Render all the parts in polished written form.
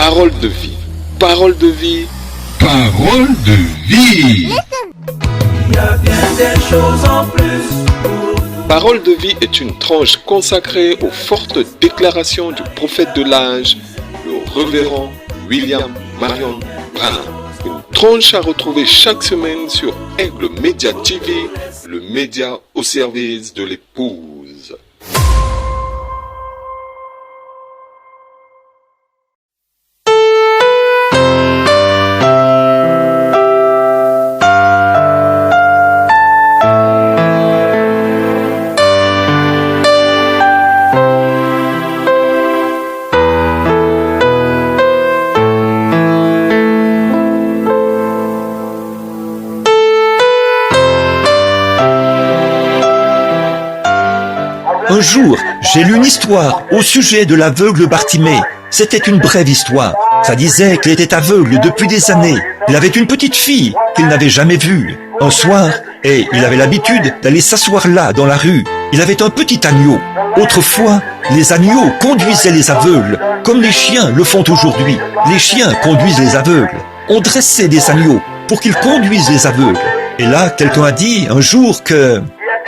Parole de vie. Parole de vie. Parole de vie. Il y a bien des choses en plus. Parole de vie est une tranche consacrée aux fortes déclarations du prophète de l'âge, le révérend William Marion Branham. Une tranche à retrouver chaque semaine sur Aigle Media TV, le média au service de l'épouse. Un jour, j'ai lu une histoire au sujet de l'aveugle Bartimée. C'était une brève histoire. Ça disait qu'il était aveugle depuis des années. Il avait une petite fille qu'il n'avait jamais vue. Un soir, et il avait l'habitude d'aller s'asseoir là, dans la rue. Il avait un petit agneau. Autrefois, les agneaux conduisaient les aveugles, comme les chiens le font aujourd'hui. Les chiens conduisent les aveugles. On dressait des agneaux pour qu'ils conduisent les aveugles. Et là, quelqu'un a dit un jour que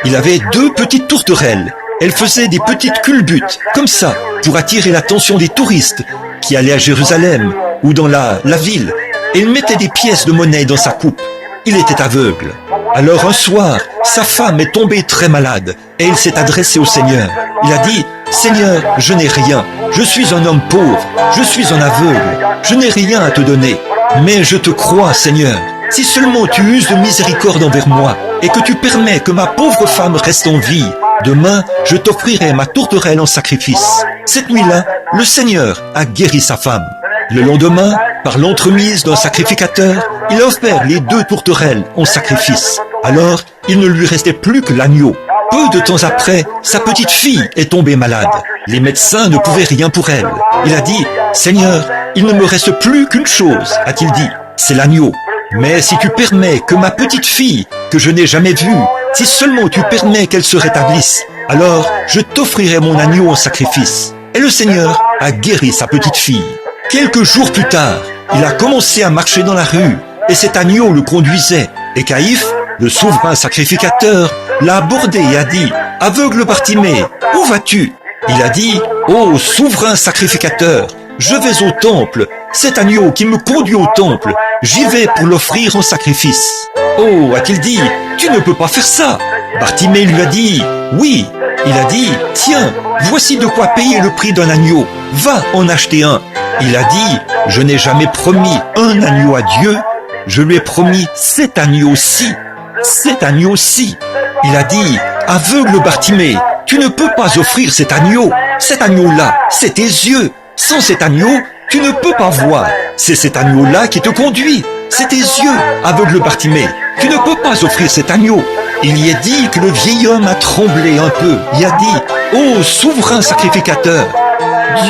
il avait deux petites tourterelles. Elles faisaient des petites culbutes, comme ça, pour attirer l'attention des touristes qui allaient à Jérusalem ou dans la ville. Et il mettait des pièces de monnaie dans sa coupe. Il était aveugle. Alors un soir, sa femme est tombée très malade et il s'est adressé au Seigneur. Il a dit, « Seigneur, je n'ai rien. Je suis un homme pauvre. Je suis un aveugle. Je n'ai rien à te donner. Mais je te crois, Seigneur. Si seulement tu uses de miséricorde envers moi et que tu permets que ma pauvre femme reste en vie, demain, je t'offrirai ma tourterelle en sacrifice. » Cette nuit-là, le Seigneur a guéri sa femme. Le lendemain, par l'entremise d'un sacrificateur, il a offert les deux tourterelles en sacrifice. Alors, il ne lui restait plus que l'agneau. Peu de temps après, sa petite fille est tombée malade. Les médecins ne pouvaient rien pour elle. Il a dit, « Seigneur, il ne me reste plus qu'une chose, a-t-il dit, c'est l'agneau. Mais si tu permets que ma petite fille, que je n'ai jamais vue, si seulement tu permets qu'elle se rétablisse, alors je t'offrirai mon agneau en sacrifice. » Et le Seigneur a guéri sa petite fille. Quelques jours plus tard, il a commencé à marcher dans la rue, et cet agneau le conduisait. Et Caïphe, le souverain sacrificateur, l'a abordé et a dit, « Aveugle Bartimée, où vas-tu » Il a dit, « Ô souverain sacrificateur, je vais au temple, cet agneau qui me conduit au temple, j'y vais pour l'offrir en sacrifice. » « Oh, a-t-il dit, tu ne peux pas faire ça. » Bartimée lui a dit, « Oui. » Il a dit, « Tiens, voici de quoi payer le prix d'un agneau, va en acheter un. » Il a dit, « Je n'ai jamais promis un agneau à Dieu, je lui ai promis cet agneau-ci, cet agneau-ci. » Il a dit, « Aveugle Bartimée, tu ne peux pas offrir cet agneau-là, c'est tes yeux. Sans cet agneau, tu ne peux pas voir. C'est cet agneau-là qui te conduit. C'est tes yeux, aveugle Bartimée. Tu ne peux pas offrir cet agneau. » Il y est dit que le vieil homme a tremblé un peu. Il a dit, « Ô souverain sacrificateur,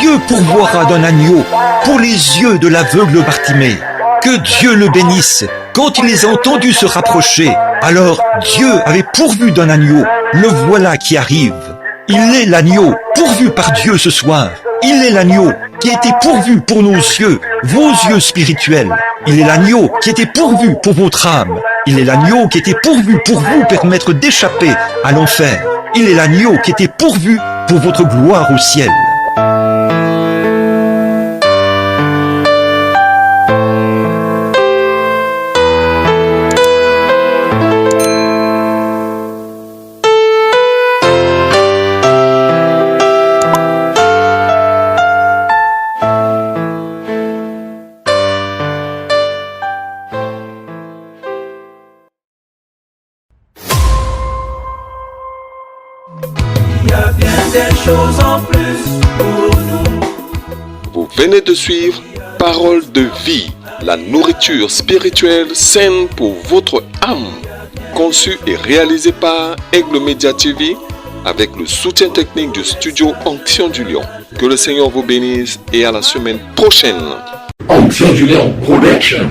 Dieu pourvoira d'un agneau pour les yeux de l'aveugle Bartimée. » Que Dieu le bénisse. Quand il les a entendus se rapprocher, alors Dieu avait pourvu d'un agneau. Le voilà qui arrive. Il est l'agneau pourvu par Dieu ce soir. Il est l'agneau qui a été pourvu pour nos yeux, vos yeux spirituels. Il est l'agneau qui était pourvu pour votre âme. Il est l'agneau qui était pourvu pour vous permettre d'échapper à l'enfer. Il est l'agneau qui était pourvu pour votre gloire au ciel. Il y a bien des choses en plus pour nous. Vous venez de suivre Parole de vie, la nourriture spirituelle saine pour votre âme, conçue et réalisée par Aigle Media TV avec le soutien technique du studio Onction du Lion. Que le Seigneur vous bénisse et à la semaine prochaine. Onction du Lion Production.